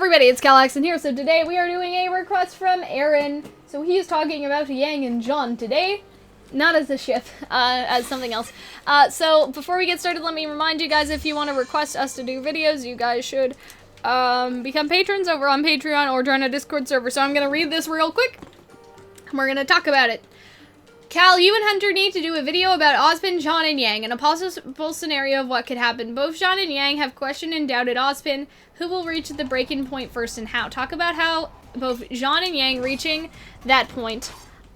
everybody, it's Calxiyn here. So today we are doing a request from Aaron. So he is talking about Yang and Jaune today. Not as a ship, as something else. So before we get started, let me remind you guys, if you want to request us to do videos, you guys should become patrons over on Patreon or join a Discord server. So I'm going to read this real quick, and we're going to talk about it. Cal, you and Hunter need to do a video about Ozpin, Jaune, and Yang, and a possible scenario of what could happen. Both Jaune and Yang have questioned and doubted Ozpin. Who will reach the breaking point first and how? Talk about how both Jaune and Yang reaching that point.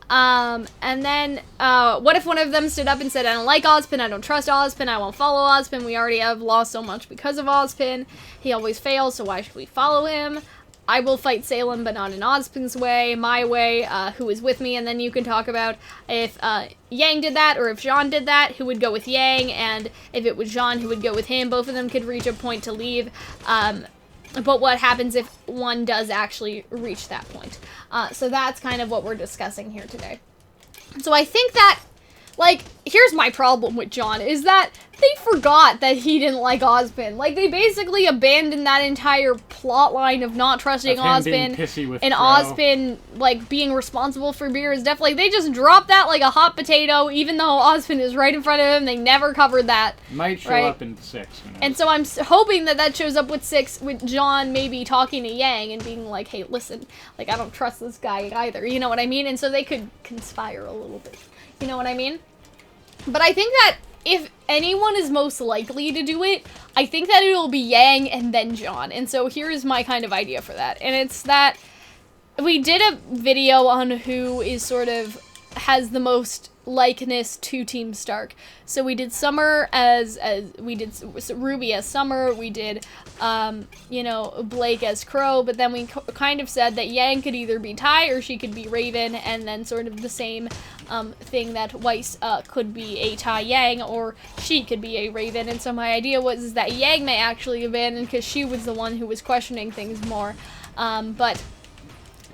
And then, what if one of them stood up and said, I don't like Ozpin, I don't trust Ozpin, I won't follow Ozpin, we already have lost so much because of Ozpin, he always fails, so why should we follow him? I will fight Salem, but not in Ozpin's way, my way, who is with me, and then you can talk about if, Yang did that, or if Jaune did that, who would go with Yang, and if it was Jaune, who would go with him. Both of them could reach a point to leave, but what happens if one does actually reach that point? So that's kind of what we're discussing here today. So I think that, like, here's my problem with Jaune, is that they forgot that he didn't like Ozpin. Like, they basically abandoned that entire plot line of not trusting Ozpin, and Ozpin, like, being responsible for Beer's death. Like, they just dropped that like a hot potato, even though Ozpin is right in front of him. They never covered that. Might show up in 6. You know? And so I'm hoping that that shows up with 6, with Jaune maybe talking to Yang and being like, hey, listen, like, I don't trust this guy either. You know what I mean? And so they could conspire a little bit. You know what I mean? But I think that if anyone is most likely to do it, I think that it'll be Yang and then Jaune. And so here's my kind of idea for that. And it's that we did a video on who is sort of has the most likeness to Team Stark. So we did Summer as we did Ruby as Summer, we did you know, Blake as Crow, but then we kind of said that Yang could either be Ty or she could be Raven, and then sort of the same thing that Weiss could be a Ty Yang, or she could be a Raven. And so my idea was that Yang may actually abandon because she was the one who was questioning things more, but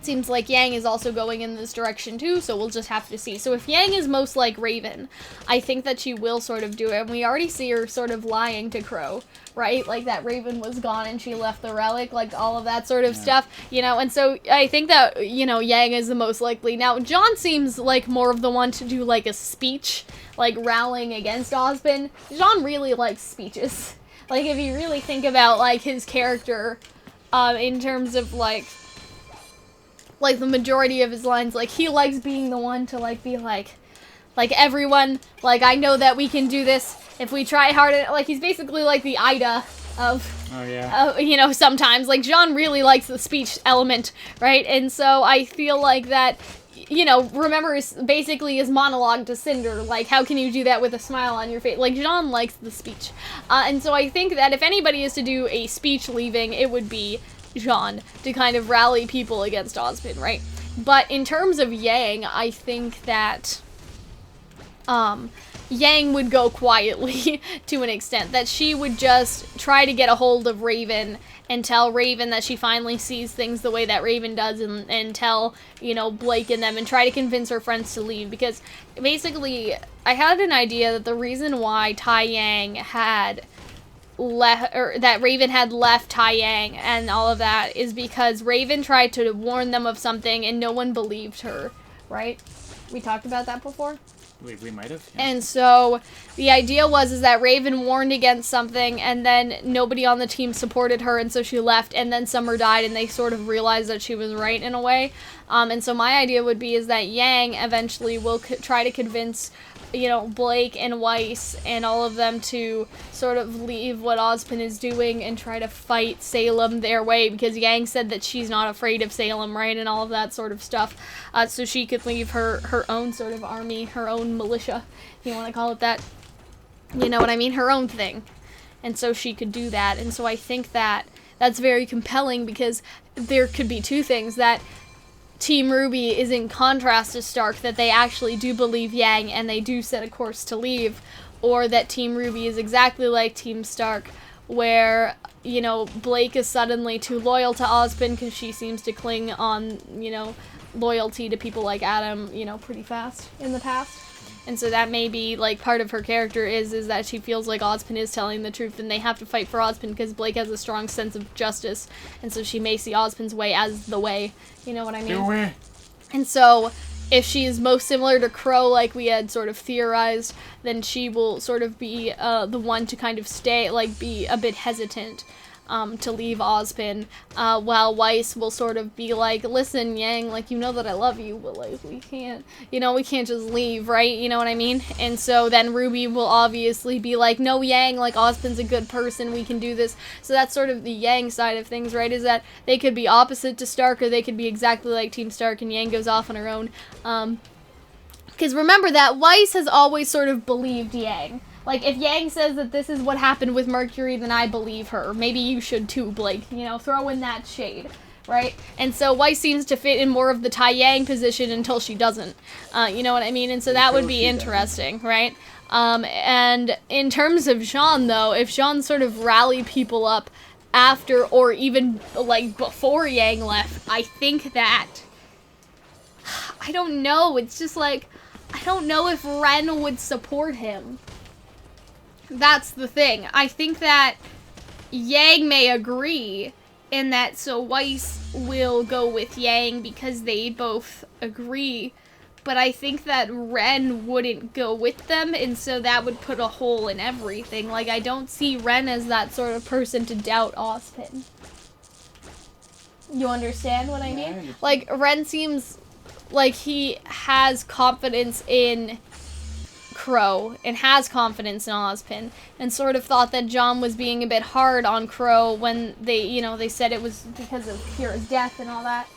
seems like Yang is also going in this direction too, so we'll just have to see. So if Yang is most like Raven, I think that she will sort of do it, and we already see her sort of lying to Crow, right? Like that Raven was gone and she left the relic, like all of that sort of stuff, you know, and so I think that, you know, Yang is the most likely. Now, Jaune seems like more of the one to do like a speech, like rallying against Ozpin. Jaune really likes speeches. Like if you really think about like his character, in terms of like the majority of his lines, like, he likes being the one to, like, be like, everyone, like, I know that we can do this if we try hard. Like, he's basically like the Ida of, you know, sometimes. Like, Jaune really likes the speech element, right? And so I feel like that, you know, remember basically his monologue to Cinder, like, how can you do that with a smile on your face? Like, Jaune likes the speech. And so I think that if anybody is to do a speech leaving, it would be Jaune, to kind of rally people against Ozpin, right? But in terms of Yang, I think that Yang would go quietly to an extent, that she would just try to get a hold of Raven and tell Raven that she finally sees things the way that Raven does, and tell, you know, Blake and them, and try to convince her friends to leave. Because basically I had an idea that the reason why Tai Yang had that Raven had left Tai Yang and all of that is because Raven tried to warn them of something and no one believed her, right? We talked about that before? We might have. Yeah. And so the idea was that Raven warned against something, and then nobody on the team supported her, and so she left, and then Summer died, and they sort of realized that she was right in a way. And so my idea would be is that Yang eventually will try to convince, you know, Blake and Weiss and all of them to sort of leave what Ozpin is doing and try to fight Salem their way, because Yang said that she's not afraid of Salem, right, and all of that sort of stuff, so she could leave her own sort of army, her own militia, if you want to call it that, you know what I mean, her own thing, and so she could do that. And so I think that that's very compelling, because there could be two things: that Team Ruby is in contrast to Stark, that they actually do believe Yang and they do set a course to leave, or that Team Ruby is exactly like Team Stark, where, you know, Blake is suddenly too loyal to Ozpin because she seems to cling on, you know, loyalty to people like Adam, you know, pretty fast in the past. And so that may be, like, part of her character is that she feels like Ozpin is telling the truth, and they have to fight for Ozpin because Blake has a strong sense of justice, and so she may see Ozpin's way as the way. You know what I mean? The way. And so, if she is most similar to Crow, like we had sort of theorized, then she will sort of be the one to kind of stay, like, be a bit hesitant to leave Ozpin, while Weiss will sort of be like, listen, Yang, like, you know that I love you, but, like, we can't just leave, right? You know what I mean? And so then Ruby will obviously be like, no, Yang, like, Ozpin's a good person, we can do this. So that's sort of the Yang side of things, right? Is that they could be opposite to Stark, or they could be exactly like Team Stark, and Yang goes off on her own. Because remember that Weiss has always sort of believed Yang. Like, if Yang says that this is what happened with Mercury, then I believe her. Maybe you should too, Blake. You know, throw in that shade, right? And so Weiss seems to fit in more of the Tai Yang position until she doesn't. You know what I mean? And so that would be interesting, right? And in terms of Shawn, though, if Shawn sort of rallied people up after or even, like, before Yang left, I think that... I don't know. It's just like... I don't know if Ren would support him. That's the thing. I think that Yang may agree in that, so Weiss will go with Yang because they both agree, but I think that Ren wouldn't go with them, and so that would put a hole in everything. Like, I don't see Ren as that sort of person to doubt Ozpin. You understand what I mean? Like, Ren seems like he has confidence in Crow and has confidence in Ozpin, and sort of thought that John was being a bit hard on Crow when they, you know, they said it was because of Kira's death and all that.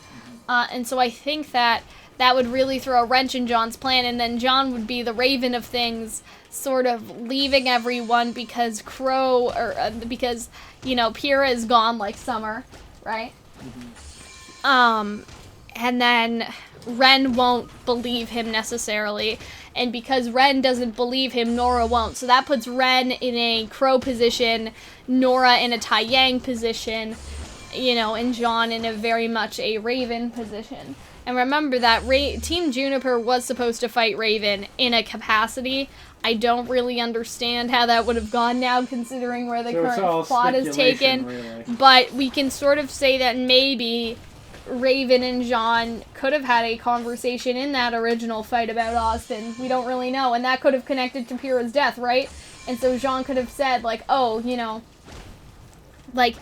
And so I think that that would really throw a wrench in John's plan, and then John would be the Raven of things, sort of leaving everyone because Crow, or because, you know, Pyrrha is gone like Summer, right? And then Ren won't believe him necessarily, and because Ren doesn't believe him, Nora won't. So that puts Ren in a Crow position, Nora in a Tai Yang position, you know, and John in a very much a Raven position. And remember that Team Juniper was supposed to fight Raven in a capacity. I don't really understand how that would have gone now, considering where the current plot is taken. Really. But we can sort of say that maybe Raven and John could have had a conversation in that original fight about Ozpin. We don't really know. And that could have connected to Pyrrha's death, right? And so Jean could have said, like, oh, you know, like,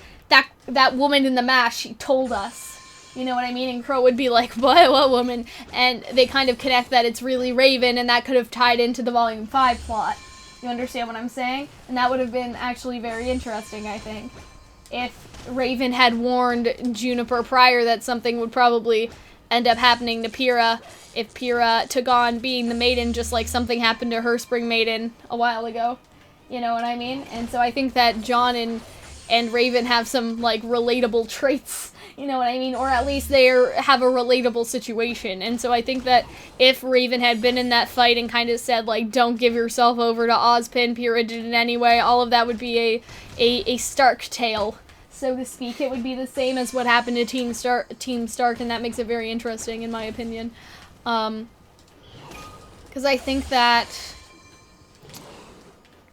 that woman in the mask, she told us. You know what I mean? And Crow would be like, what woman? And they kind of connect that it's really Raven, and that could have tied into the Volume 5 plot. You understand what I'm saying? And that would have been actually very interesting, I think. If Raven had warned Juniper prior that something would probably end up happening to Pyrrha, if Pyrrha took on being the maiden just like something happened to her Spring Maiden a while ago. You know what I mean? And so I think that John and Raven have some, like, relatable traits, you know what I mean? Or at least they have a relatable situation. And so I think that if Raven had been in that fight and kind of said, like, don't give yourself over to Ozpin, Pyrrha did it anyway, all of that would be a Stark tale, so to speak. It would be the same as what happened to Team Stark, and that makes it very interesting, in my opinion. Because I think that...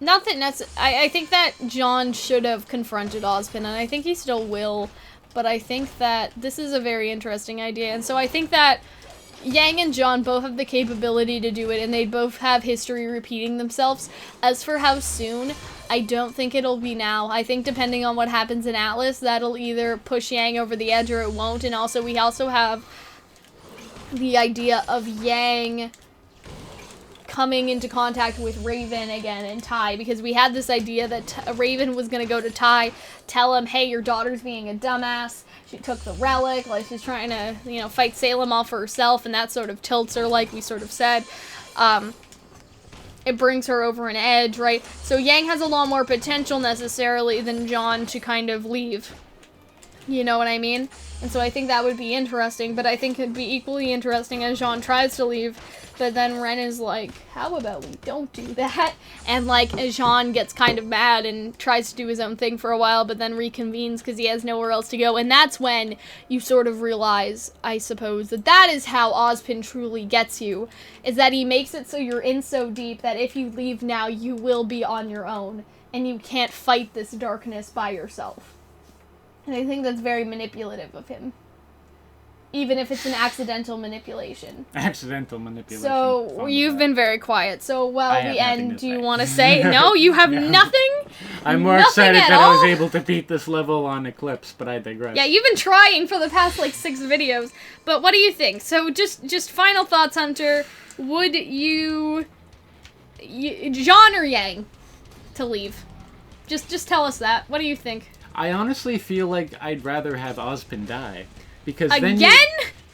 I think that John should have confronted Ozpin, and I think he still will, but I think that this is a very interesting idea, and so I think that Yang and John both have the capability to do it, and they both have history repeating themselves. As for how soon, I don't think it'll be now. I think depending on what happens in Atlas, that'll either push Yang over the edge or it won't, and also we also have the idea of Yang coming into contact with Raven again and Tai, because we had this idea that Raven was going to go to Tai, tell him, hey, your daughter's being a dumbass, she took the relic, like, she's trying to, you know, fight Salem all for herself, and that sort of tilts her, like we sort of said. It brings her over an edge, right? So Yang has a lot more potential necessarily than John to kind of leave. You know what I mean? And so I think that would be interesting, but I think it'd be equally interesting as Jean tries to leave But then Ren is like, how about we don't do that? And like, Jaune gets kind of mad and tries to do his own thing for a while, but then reconvenes because he has nowhere else to go. And that's when you sort of realize, I suppose, that that is how Ozpin truly gets you. Is that he makes it so you're in so deep that if you leave now, you will be on your own. And you can't fight this darkness by yourself. And I think that's very manipulative of him. Even if it's an accidental manipulation. Accidental manipulation. So, you've been very quiet. So, while we end, do you say. want to say? No, you have nothing? I'm more excited that I was able to beat this level on Eclipse, but I digress. Yeah, you've been trying for the past, like, 6 videos. But what do you think? So, just final thoughts, Hunter. Would you Jaune or Yang to leave? Just tell us that. What do you think? I honestly feel like I'd rather have Ozpin die. Because again?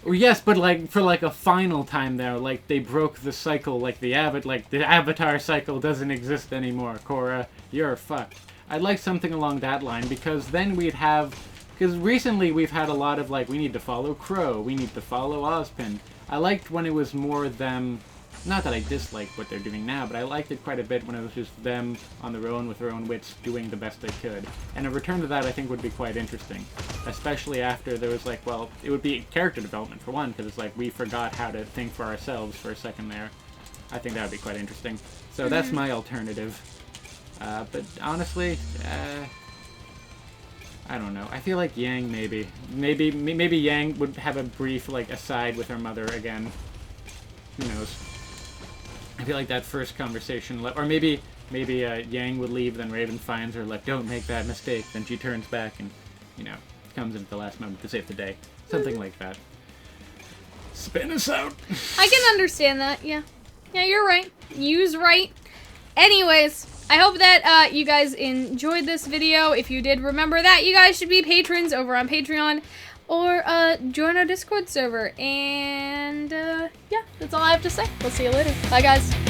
Well, yes, but like for like a final time there, like they broke the cycle, like the Avatar cycle doesn't exist anymore. Korra, you're fucked. I'd like something along that line because then we'd have, because recently we've had a lot of like we need to follow Crow, we need to follow Ozpin. I liked when it was more them. Not that I dislike what they're doing now, but I liked it quite a bit when it was just them on their own with their own wits doing the best they could. And a return to that I think would be quite interesting. Especially after there was like, well, it would be character development for one, because it's like we forgot how to think for ourselves for a second there. I think that would be quite interesting. So that's my alternative. But honestly, I don't know. I feel like Yang maybe. Maybe Yang would have a brief like aside with her mother again. Who knows? I feel like that first conversation, or maybe Yang would leave, then Raven finds her, like, don't make that mistake. Then she turns back and, you know, comes in at the last moment to save the day. Something like that. Spin us out! I can understand that, yeah. Yeah, you're right. You's right. Anyways, I hope that you guys enjoyed this video. If you did, remember that you guys should be patrons over on Patreon. Or join our Discord server. And yeah, that's all I have to say. We'll see you later. Bye, guys.